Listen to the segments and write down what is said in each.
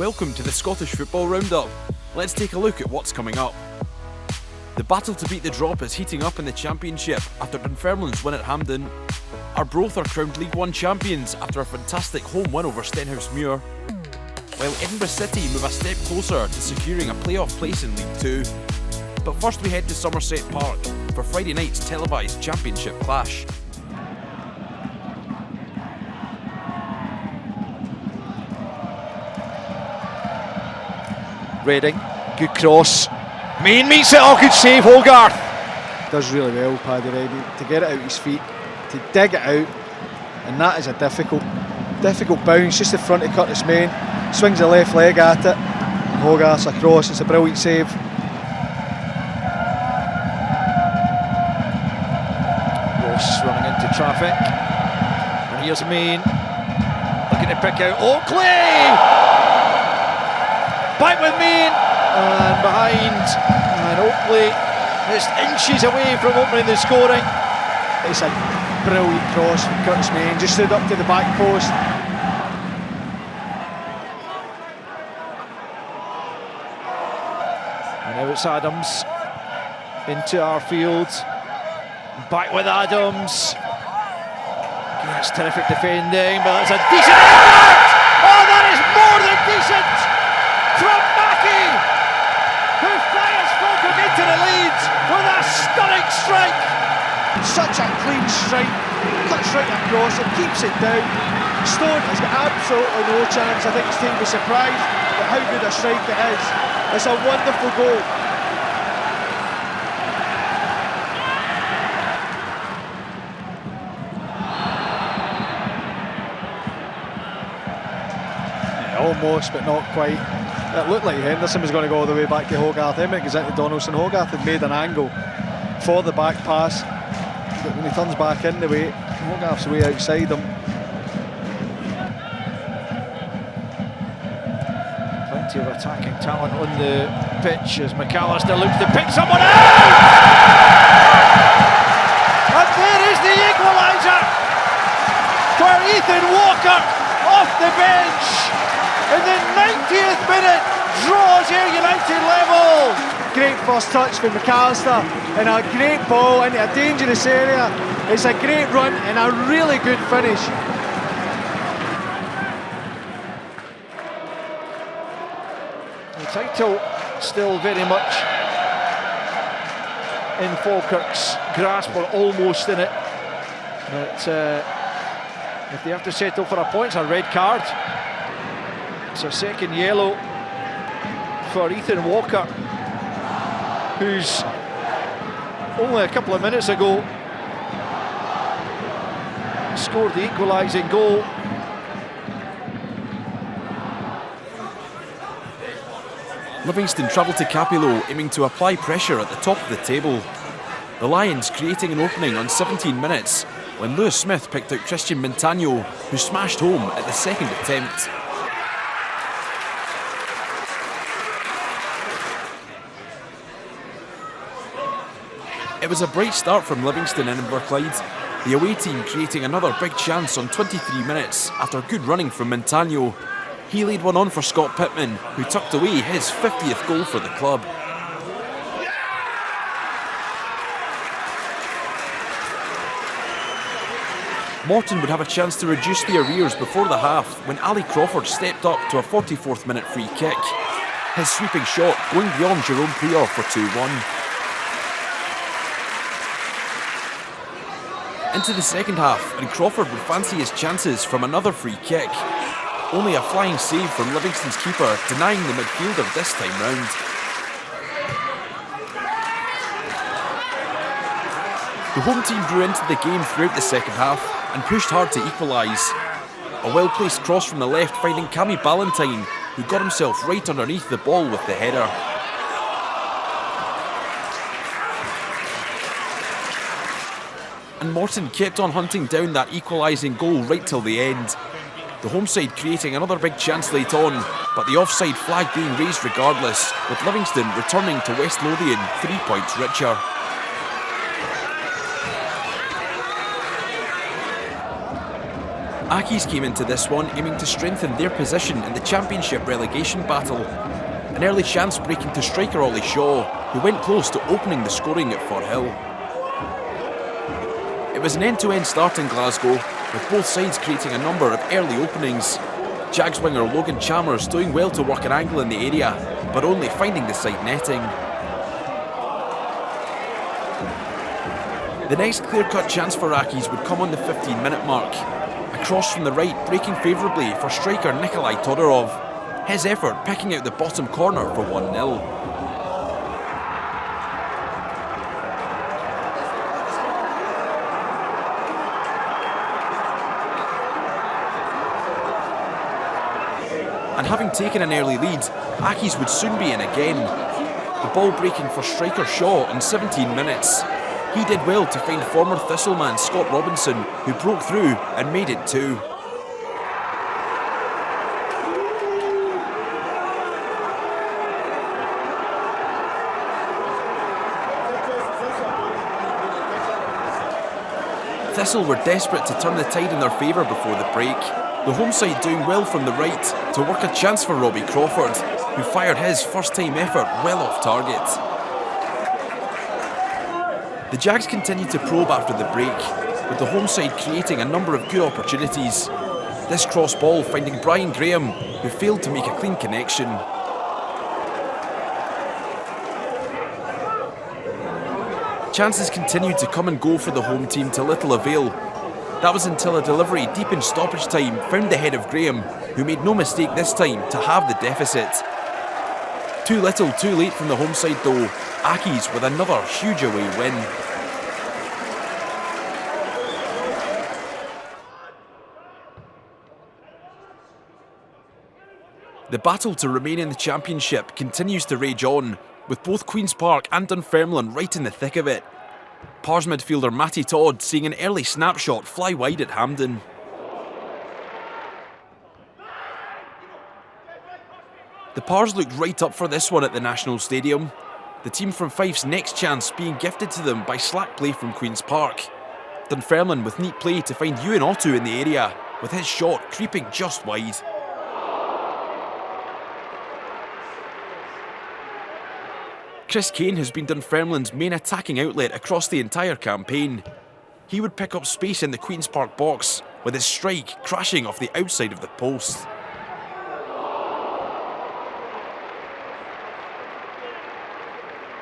welcome to the Scottish Football Roundup. Let's take a look at what's coming up. The battle to beat the drop is heating up in the Championship after Dunfermline's win at Hampden. Arbroath are crowned League One champions after a fantastic home win over Stenhousemuir. While Edinburgh City move a step closer to securing a playoff place in League Two. But first we head to Somerset Park for Friday night's televised Championship clash. Reading, good cross. Main meets it, oh good save Hogarth. Does really well, Paddy Ready, to get it out his feet, to dig it out, and that is a difficult bounce, just in front of Curtis Main, swings the left leg at it, and Hogarth's across, it's a brilliant save. Ross running into traffic, and here's Main, looking to pick out Oakley! Back with Main, and behind, and Oakley just inches away from opening the scoring. It's a brilliant cross from Curtis Main, just stood up to the back post. And now it's Adams into our field, back with Adams. That's terrific defending, but that's a decent effort! Oh, that is more than decent! From Mackie, who fires Falkirk into the lead with a stunning strike. Such a clean strike, cuts right across, it keeps it down. Stone has got absolutely no chance. I think his team was surprised at how good a strike it is. It's a wonderful goal. Almost, but not quite. It looked like Henderson was going to go all the way back to Hogarth. Emmett goes into Donaldson. Hogarth had made an angle for the back pass, but when he turns back in the way, Hogarth's way outside him. Plenty of attacking talent on the pitch as McAllister looks to pick someone out! And there is the equaliser for Ethan Walker off the bench. In the 90th minute, draws Ayr United level. Great first touch from McAllister and a great ball into a dangerous area. It's a great run and a really good finish. The title still very much in Falkirk's grasp, or almost in it. But if they have to settle for a point, it's a red card. It's a second yellow for Ethan Walker, who's only a couple of minutes ago scored the equalising goal. Livingston travel to Capello aiming to apply pressure at the top of the table. The Lions creating an opening on 17 minutes when Lewis Smith picked out Christian Montagno, who smashed home at the second attempt. It was a bright start from Livingston in Inverclyde, the away team creating another big chance on 23 minutes after good running from Montagno. He laid one on for Scott Pittman, who tucked away his 50th goal for the club. Morton would have a chance to reduce the arrears before the half when Ali Crawford stepped up to a 44th minute free kick. His sweeping shot going beyond Jerome Prior for 2-1. Into the second half, and Crawford would fancy his chances from another free kick. Only a flying save from Livingston's keeper denying the midfielder this time round. The home team grew into the game throughout the second half and pushed hard to equalise. A well-placed cross from the left finding Cammy Ballantyne, who got himself right underneath the ball with the header. And Morton kept on hunting down that equalising goal right till the end. The home side creating another big chance late on, but the offside flag being raised regardless, with Livingston returning to West Lothian 3 points richer. Accies came into this one aiming to strengthen their position in the Championship relegation battle. An early chance breaking to striker Ollie Shaw, who went close to opening the scoring at Firhill. It was an end-to-end start in Glasgow, with both sides creating a number of early openings. Jags winger Logan Chalmers doing well to work an angle in the area, but only finding the side netting. The next clear-cut chance for Accies would come on the 15-minute mark. A cross from the right breaking favourably for striker Nikolai Todorov. His effort picking out the bottom corner for 1-0. And having taken an early lead, Accies would soon be in again. The ball breaking for striker Shaw on 17 minutes. He did well to find former Thistleman Scott Robinson, who broke through and made it 2. Thistle were desperate to turn the tide in their favour before the break. The home side doing well from the right to work a chance for Robbie Crawford, who fired his first-time effort well off target. The Jags continued to probe after the break, with the home side creating a number of good opportunities. This cross ball finding Brian Graham, who failed to make a clean connection. Chances continued to come and go for the home team to little avail. That was until a delivery deep in stoppage time found the head of Graham, who made no mistake this time to halve the deficit. Too little, too late from the home side though. Accies with another huge away win. The battle to remain in the Championship continues to rage on, with both Queen's Park and Dunfermline right in the thick of it. Pars midfielder Matty Todd seeing an early snapshot fly wide at Hampden. The Pars looked right up for this one at the National Stadium. The team from Fife's next chance being gifted to them by slack play from Queen's Park. Dunfermline with neat play to find Ewan Otto in the area, with his shot creeping just wide. Chris Kane has been Dunfermline's main attacking outlet across the entire campaign. He would pick up space in the Queen's Park box, with his strike crashing off the outside of the post.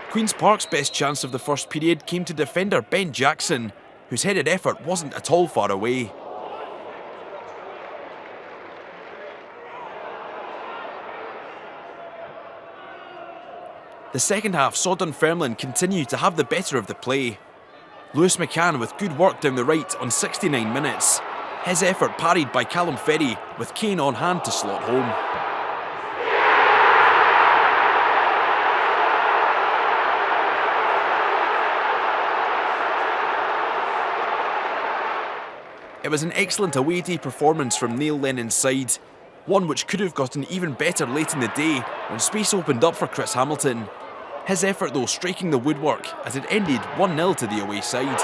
Queen's Park's best chance of the first period came to defender Ben Jackson, whose headed effort wasn't at all far away. The second half saw Dunfermline continue to have the better of the play. Lewis McCann with good work down the right on 69 minutes. His effort parried by Callum Ferry, with Kane on hand to slot home. It was an excellent away day performance from Neil Lennon's side, one which could have gotten even better late in the day when space opened up for Chris Hamilton. His effort though striking the woodwork as it ended 1-0 to the away side.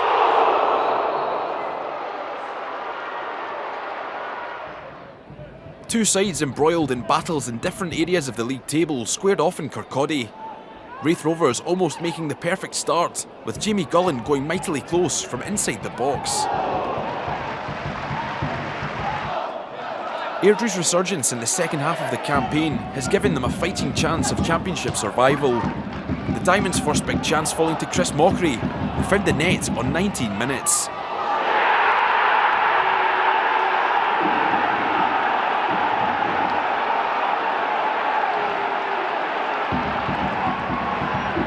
Two sides embroiled in battles in different areas of the league table squared off in Kirkcaldy. Wraith Rovers almost making the perfect start, with Jamie Gullen going mightily close from inside the box. Airdrie's resurgence in the second half of the campaign has given them a fighting chance of Championship survival. The Diamonds' first big chance falling to Chris Mockery, who found the net on 19 minutes.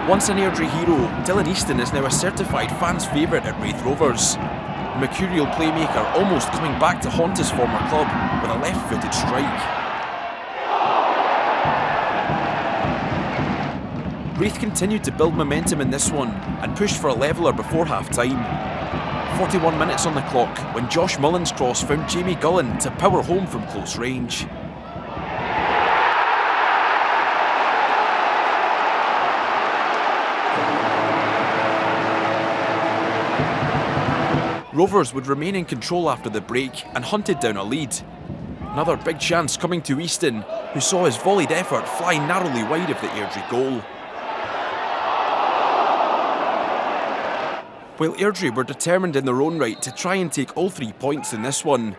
Once an Airdrie hero, Dylan Easton is now a certified fans' favourite at Wraith Rovers. Mercurial playmaker almost coming back to haunt his former club with a left-footed strike. Wraith continued to build momentum in this one and pushed for a leveller before half-time. 41 minutes on the clock when Josh Mullen's cross found Jamie Gullen to power home from close range. Rovers would remain in control after the break and hunted down a lead. Another big chance coming to Easton, who saw his volleyed effort fly narrowly wide of the Airdrie goal. While Airdrie were determined in their own right to try and take all 3 points in this one,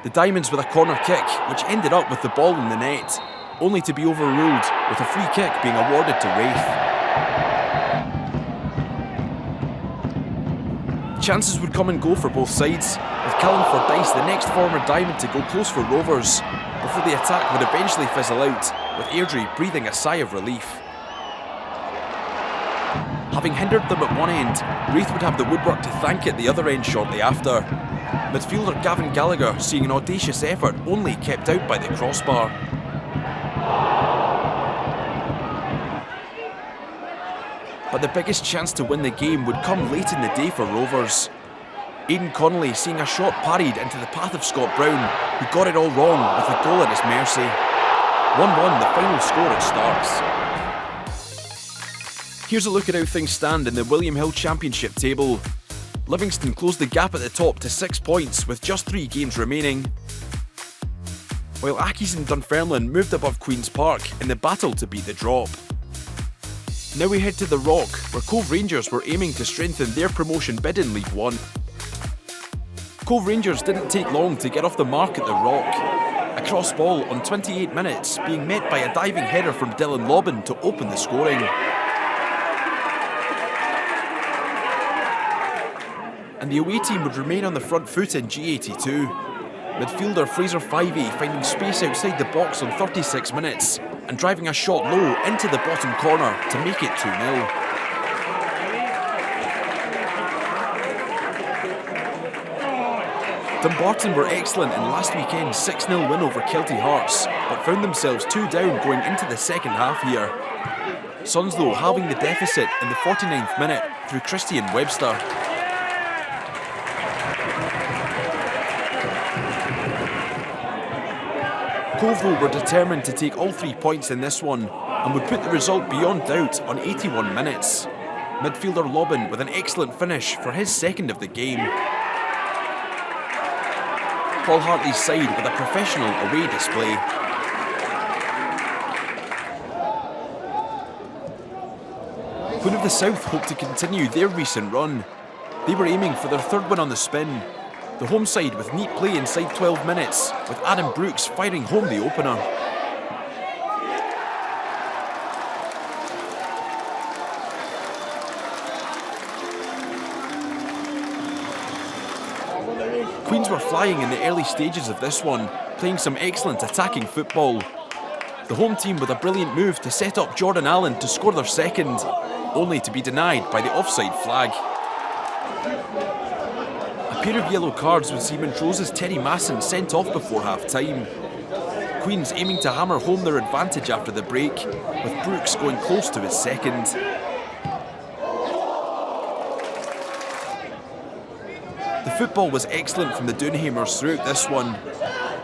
the Diamonds with a corner kick, which ended up with the ball in the net, only to be overruled with a free kick being awarded to Raith. Chances would come and go for both sides, with Callum Fordyce, the next former Diamond, to go close for Rovers, before the attack would eventually fizzle out, with Airdrie breathing a sigh of relief. Having hindered them at one end, Raith would have the woodwork to thank at the other end shortly after. Midfielder Gavin Gallagher, seeing an audacious effort, only kept out by the crossbar. But the biggest chance to win the game would come late in the day for Rovers. Aidan Connolly seeing a shot parried into the path of Scott Brown, who got it all wrong with the goal at his mercy. 1-1 the final score at Starks. Here's a look at how things stand in the William Hill Championship table. Livingston closed the gap at the top to 6 points with just 3 games remaining, while Accies and Dunfermline moved above Queen's Park in the battle to beat the drop. Now we head to the Rock, where Cove Rangers were aiming to strengthen their promotion bid in League One. Cove Rangers didn't take long to get off the mark at the Rock. A cross ball on 28 minutes being met by a diving header from Dylan Lobban to open the scoring. And the away team would remain on the front foot in G82. Midfielder Fraser Fivey finding space outside the box on 36 minutes and driving a shot low into the bottom corner to make it 2-0. Dumbarton were excellent in last weekend's 6-0 win over Kelty Hearts, but found themselves 2 down going into the second half here. Suns though halving the deficit in the 49th minute through Christian Webster. Cove though were determined to take all 3 points in this one and would put the result beyond doubt on 81 minutes. Midfielder Lobban with an excellent finish for his second of the game. Paul Hartley's side with a professional away display. Queen of the South hoped to continue their recent run. They were aiming for their 3rd win on the spin. The home side with neat play inside 12 minutes, with Adam Brooks firing home the opener. Queens were flying in the early stages of this one, playing some excellent attacking football. The home team with a brilliant move to set up Jordan Allen to score their second, only to be denied by the offside flag. A pair of yellow cards would see Montrose's Terry Masson sent off before half-time. Queens aiming to hammer home their advantage after the break, with Brooks going close to his second. The football was excellent from the Doonhamers throughout this one.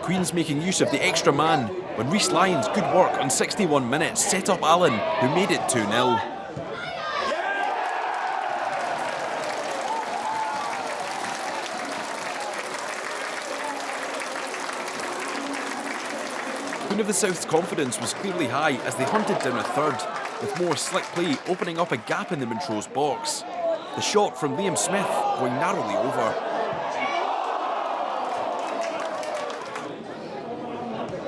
Queens making use of the extra man when Rhys Lyons' good work on 61 minutes set up Allen, who made it 2-0. Queen of the South's confidence was clearly high as they hunted down a 3rd, with more slick play opening up a gap in the Montrose box. The shot from Liam Smith going narrowly over.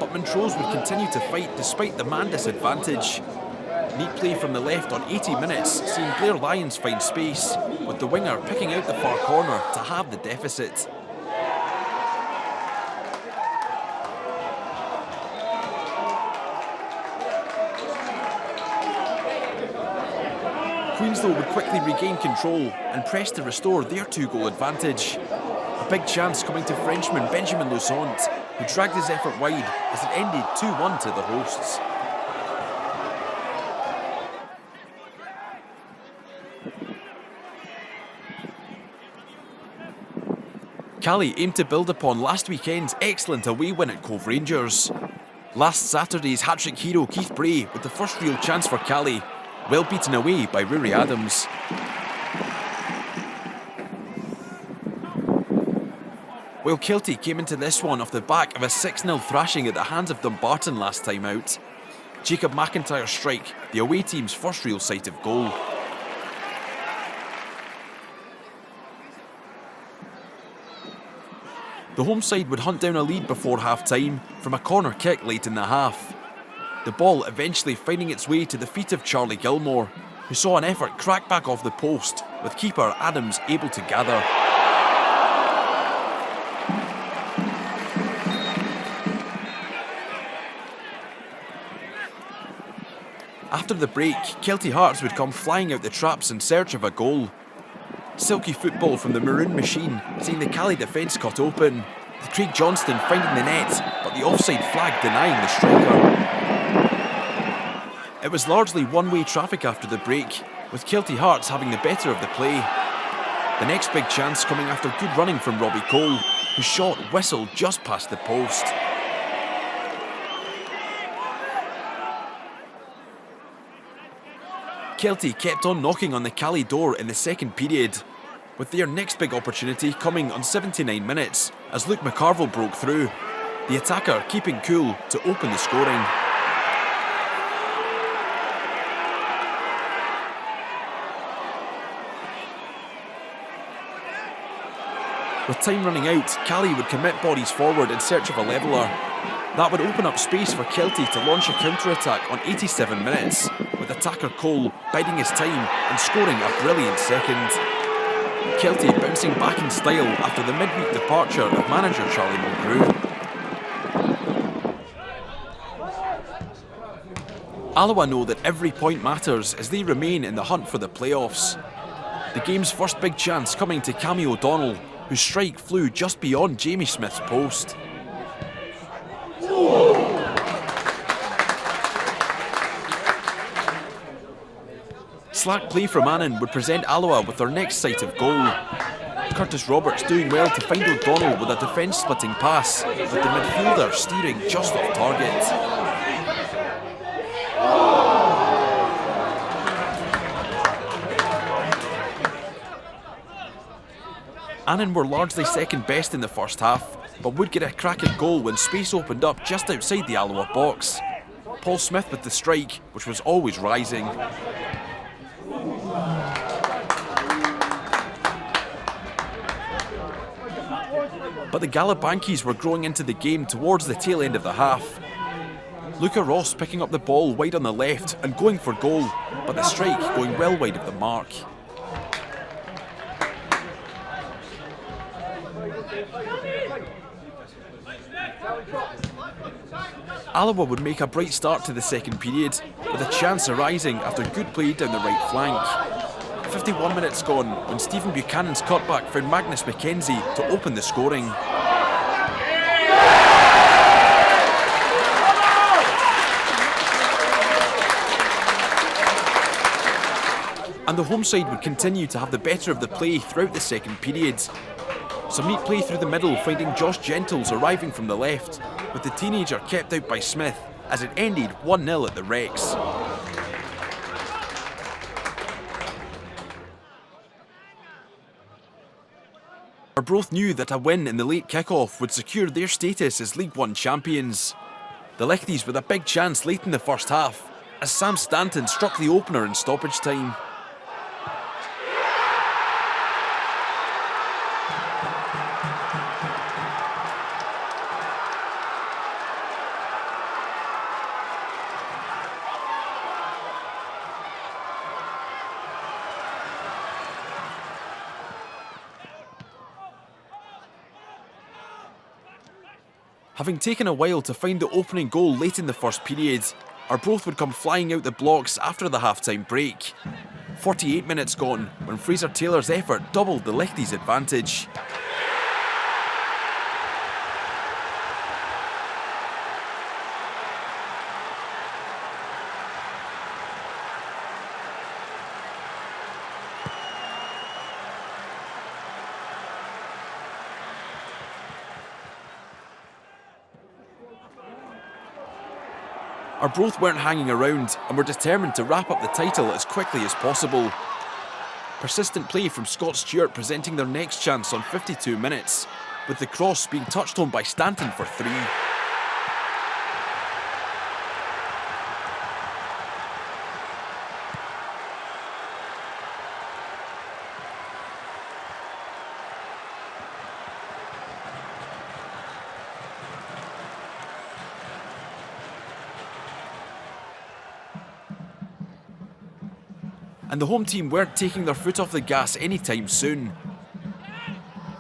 But Montrose would continue to fight despite the man disadvantage. Neat play from the left on 80 minutes, seeing Blair Lyons find space, with the winger picking out the far corner to halve the deficit. Queens though would quickly regain control and press to restore their 2-goal advantage. A big chance coming to Frenchman Benjamin Lusant, who dragged his effort wide as it ended 2-1 to the hosts. Cali aimed to build upon last weekend's excellent away win at Cove Rangers. Last Saturday's hat-trick hero Keith Bray with the first real chance for Cali, well beaten away by Rory Adams. while Kilty came into this one off the back of a 6-0 thrashing at the hands of Dumbarton last time out. Jacob McIntyre's strike, the away team's first real sight of goal. The home side would hunt down a lead before half-time from a corner kick late in the half. The ball eventually finding its way to the feet of Charlie Gilmore, who saw an effort crack back off the post, with keeper Adams able to gather. After the break, Kelty Hearts would come flying out the traps in search of a goal. Silky football from the Maroon machine, seeing the Cali defence cut open, with Craig Johnston finding the net, but the offside flag denying the striker. It was largely one-way traffic after the break, with Kelty Hearts having the better of the play. The next big chance coming after good running from Robbie Cole, whose shot whistled just past the post. Kelty kept on knocking on the Cali door in the second period, with their next big opportunity coming on 79 minutes as Luke McCarville broke through, the attacker keeping cool to open the scoring. With time running out, Cali would commit bodies forward in search of a leveller. That would open up space for Kelty to launch a counter-attack on 87 minutes, with attacker Cole biding his time and scoring a brilliant second. Kelty bouncing back in style after the midweek departure of manager Charlie Mulgrew. Alloa know that every point matters as they remain in the hunt for the playoffs. The game's first big chance coming to Cammy O'Donnell, whose strike flew just beyond Jamie Smith's post. Slack play from Annan would present Alloa with their next sight of goal. Curtis Roberts doing well to find O'Donnell with a defence-splitting pass, with the midfielder steering just off target. Annan were largely second best in the first half, but would get a cracking goal when space opened up just outside the Alloa box. Paul Smith with the strike, which was always rising. But the Galabankies were growing into the game towards the tail end of the half. Luca Ross picking up the ball wide on the left and going for goal, but the strike going well wide of the mark. Alloa would make a bright start to the second period, with a chance arising after good play down the right flank. 51 minutes gone when Stephen Buchanan's cutback found Magnus McKenzie to open the scoring. And the home side would continue to have the better of the play throughout the second period. Some neat play through the middle, finding Josh Gentles arriving from the left, with the teenager kept out by Smith as it ended 1-0 at the Rex. Arbroath knew that a win in the late kick-off would secure their status as League One champions. The Lichties with a big chance late in the first half, as Sam Stanton struck the opener in stoppage time. Having taken a while to find the opening goal late in the first period, Arbroath would come flying out the blocks after the half-time break. 48 minutes gone when Fraser Taylor's effort doubled the Lichties' advantage. Arbroath weren't hanging around and were determined to wrap up the title as quickly as possible. Persistent play from Scott Stewart presenting their next chance on 52 minutes, with the cross being touched on by Stanton for 3. And the home team weren't taking their foot off the gas anytime soon.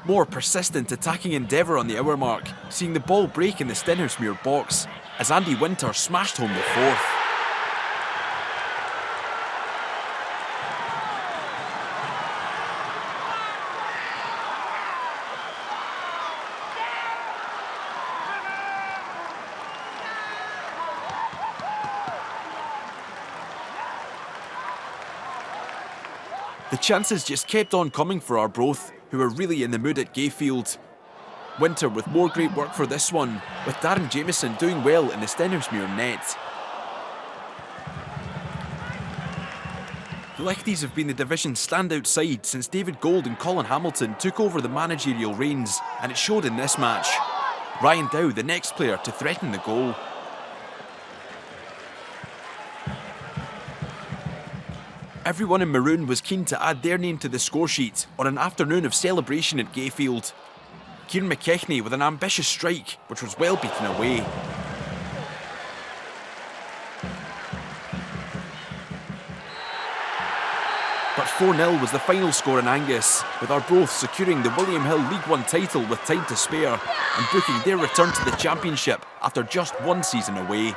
More persistent attacking endeavour on the hour mark, seeing the ball break in the Stenhousemuir box as Andy Winter smashed home the 4th. The chances just kept on coming for Arbroath, who were really in the mood at Gayfield. Winter with more great work for this one, with Darren Jameson doing well in the Stenhousemuir net. The Lichties have been the division's standout side since David Gold and Colin Hamilton took over the managerial reins, and it showed in this match. Ryan Dow, the next player to threaten the goal. Everyone in maroon was keen to add their name to the score sheet on an afternoon of celebration at Gayfield. Kieran McKechnie with an ambitious strike, which was well beaten away. But 4-0 was the final score in Angus, with Arbroath securing the William Hill League One title with time to spare and booking their return to the Championship after just one season away.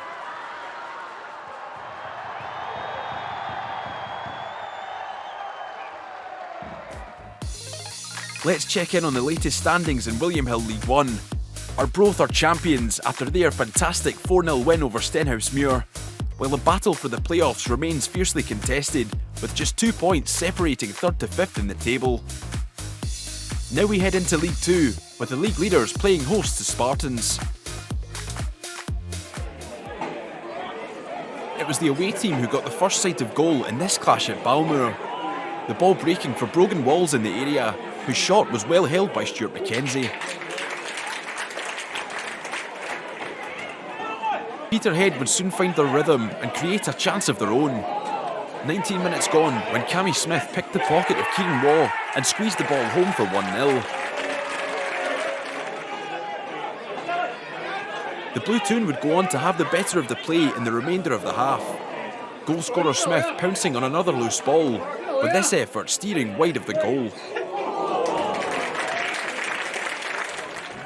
Let's check in on the latest standings in William Hill League One. Arbroath are champions after their fantastic 4-0 win over Stenhousemuir, while the battle for the playoffs remains fiercely contested, with just 2 points separating 3rd to 5th in the table. Now we head into League 2, with the league leaders playing host to Spartans. It was the away team who got the first sight of goal in this clash at Balmoor. The ball breaking for Brogan Walls in the area, whose shot was well held by Stuart McKenzie. Peterhead would soon find their rhythm and create a chance of their own. 19 minutes gone when Cammy Smith picked the pocket of Kieran Waugh and squeezed the ball home for 1-0. The Blue Toon would go on to have the better of the play in the remainder of the half. Goalscorer Smith pouncing on another loose ball, with this effort steering wide of the goal.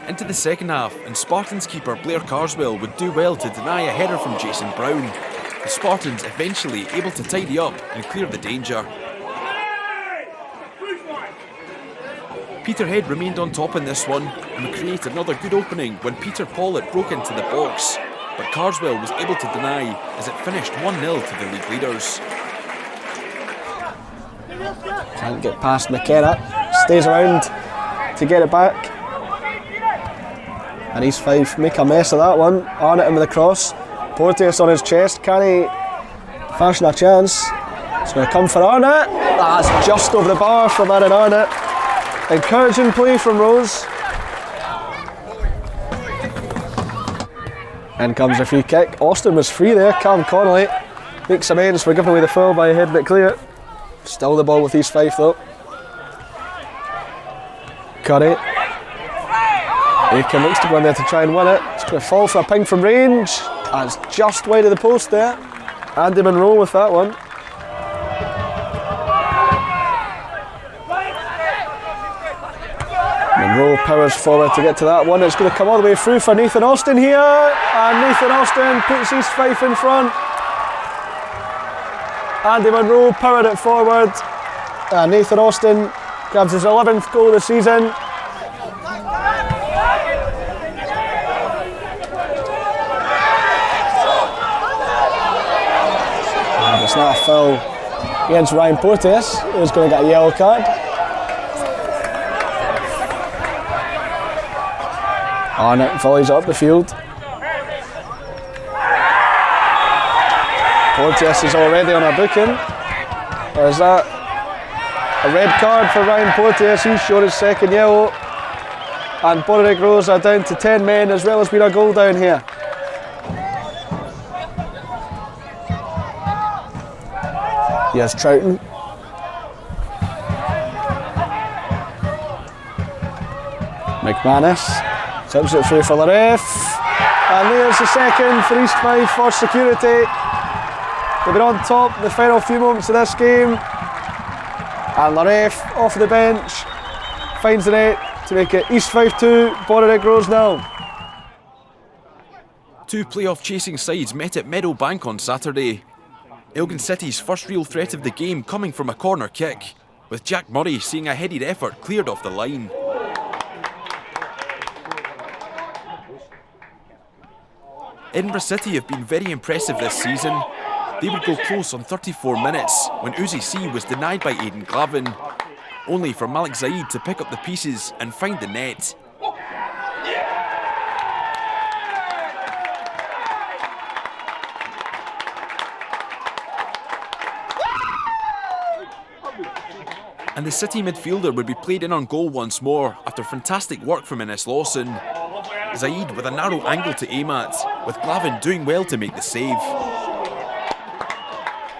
Into the second half, and Spartans keeper Blair Carswell would do well to deny a header from Jason Brown. The Spartans eventually able to tidy up and clear the danger. Peterhead remained on top in this one and would create another good opening when Peter Pollitt broke into the box, but Carswell was able to deny as it finished 1-0 to the league leaders. Can't get past McKenna, stays around to get it back. And East Fife make a mess of that one. Arnott in with the cross. Porteous on his chest. Can he fashion a chance? It's going to come for Arnott. That's just over the bar from Aaron Arnott. Encouraging play from Rose. In comes a free kick. Austin was free there. Cam Connolly makes amends for giving away the foul by heading it clear. Still the ball with East Fife though. Curry. Aiken looks to go in there to try and win it. It's going to fall for a ping from range. And it's just wide of the post there. Andy Monroe with that one. Monroe powers forward to get to that one. It's going to come all the way through for Nathan Austin here. And Nathan Austin puts East Fife in front. Andy Monroe powered it forward. And Nathan Austin grabs his 11th goal of the season. It's not a foul against Ryan Porteous, who's going to get a yellow card. Arnott volleys up the field. Porteous is already on a booking. Or is that a red card for Ryan Porteous? He's showed his second yellow. And Borwick Rose are down to 10 men, as well as being a goal down here. Here's Troughton. McManus tips it through for the ref. And there's the second for East Fife for security. They've been on top in the final few moments of this game. And the ref off the bench finds the net to make it East Fife 2, Borwick Rose 0. Two playoff chasing sides met at Meadowbank on Saturday. Elgin City's first real threat of the game coming from a corner kick, with Jack Murray seeing a headed effort cleared off the line. Edinburgh City have been very impressive this season. They would go close on 34 minutes when Uzi C was denied by Aidan Glavin, only for Malik Zaid to pick up the pieces and find the net. And the City midfielder would be played in on goal once more after fantastic work from Innes Lawson. Zaid with a narrow angle to aim at, with Glavin doing well to make the save.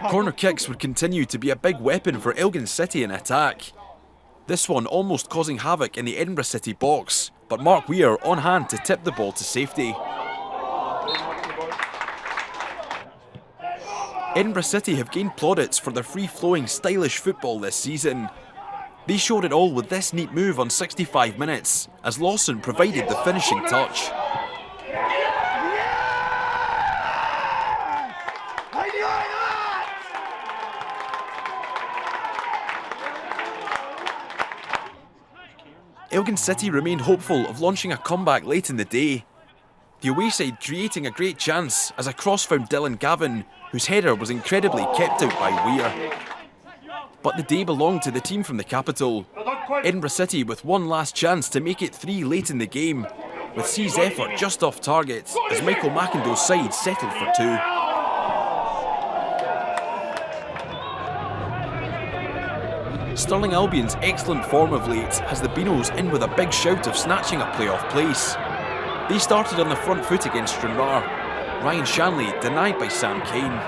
Corner kicks would continue to be a big weapon for Elgin City in attack. This one almost causing havoc in the Edinburgh City box, but Mark Weir on hand to tip the ball to safety. Edinburgh City have gained plaudits for their free-flowing, stylish football this season. They showed it all with this neat move on 65 minutes, as Lawson provided the finishing touch. Elgin City remained hopeful of launching a comeback late in the day. The away side creating a great chance as a cross found Dylan Gavin, whose header was incredibly kept out by Weir. But the day belonged to the team from the capital. Edinburgh City with one last chance to make it 3 late in the game, with C's effort just off target as Michael McIndoe's side settled for 2. Stirling Albion's excellent form of late has the Beanos in with a big shout of snatching a playoff place. They started on the front foot against Stranraer. Ryan Shanley denied by Sam Kane.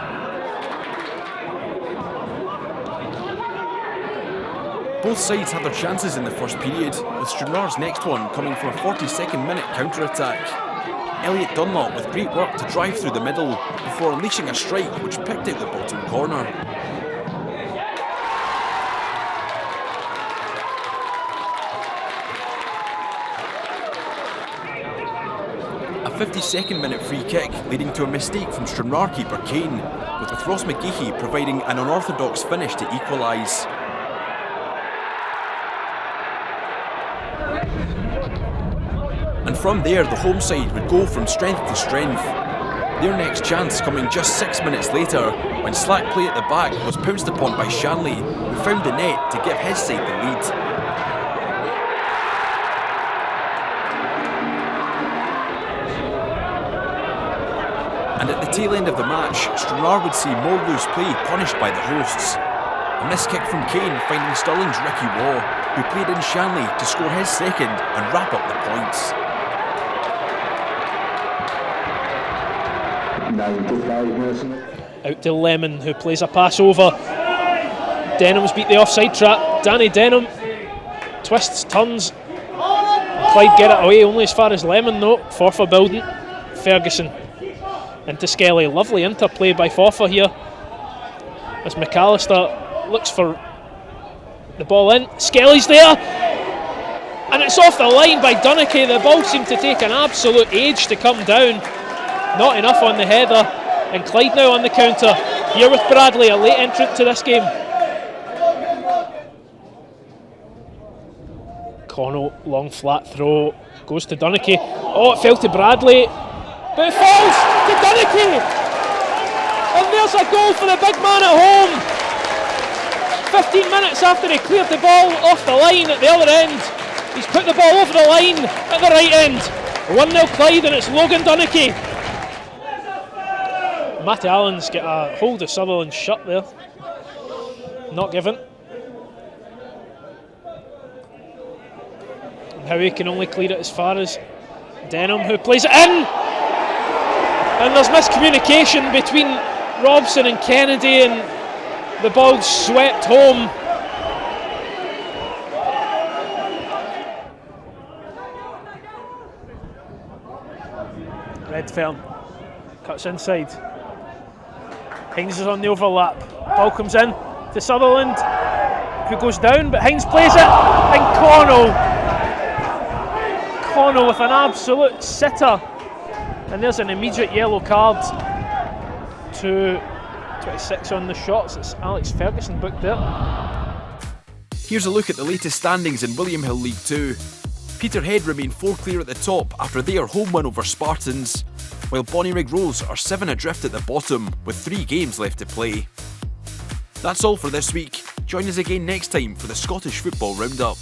Both sides had their chances in the first period, with Stranraer's next one coming from a 42nd minute counter-attack. Elliot Dunlop with great work to drive through the middle before unleashing a strike which picked out the bottom corner. A 52nd minute free kick leading to a mistake from Stranraer keeper Kane, with Ross McGeehee providing an unorthodox finish to equalise. And from there, the home side would go from strength to strength. Their next chance coming just 6 minutes later, when slack play at the back was pounced upon by Shanley, who found the net to give his side the lead. And at the tail end of the match, Stranraer would see more loose play punished by the hosts. A missed kick from Kane finding Stirling's Ricky Waugh, who played in Shanley to score his second and wrap up the points. 95 minutes. Out to Lemon, who plays a pass over. Denham's beat the offside trap. Danny Denham twists, turns. Clyde get it away only as far as Lemon though. Forfar building. Ferguson into Skelly. Lovely interplay by Forfar here, as McAllister looks for the ball in. Skelly's there, and it's off the line by Dunnicky. The ball seemed to take an absolute age to come down. Not enough on the header, and Clyde now on the counter. Here with Bradley, a late entrant to this game. Connell, long flat throw, goes to Dunnicky. Oh, it fell to Bradley, but it falls to Dunnicky! And there's a goal for the big man at home. 15 minutes after he cleared the ball off the line at the other end, he's put the ball over the line at the right end. 1-0 Clyde, and it's Logan Dunnicky. Matty Allen's got a hold of Sutherland's shut there. Not given. And Howie can only clear it as far as Denham, who plays it in! And there's miscommunication between Robson and Kennedy, and the ball's swept home. Redfern cuts inside. Hines is on the overlap. Ball comes in to Sutherland, who goes down, but Hines plays it, and Connell with an absolute sitter. And there's an immediate yellow card to 26 on the shots. It's Alex Ferguson booked there. Here's a look at the latest standings in William Hill League 2. Peterhead remain 4 clear at the top after their home win over Spartans, while Bonnyrigg Rose are 7 adrift at the bottom with 3 games left to play. That's all for this week. Join us again next time for the Scottish Football Roundup.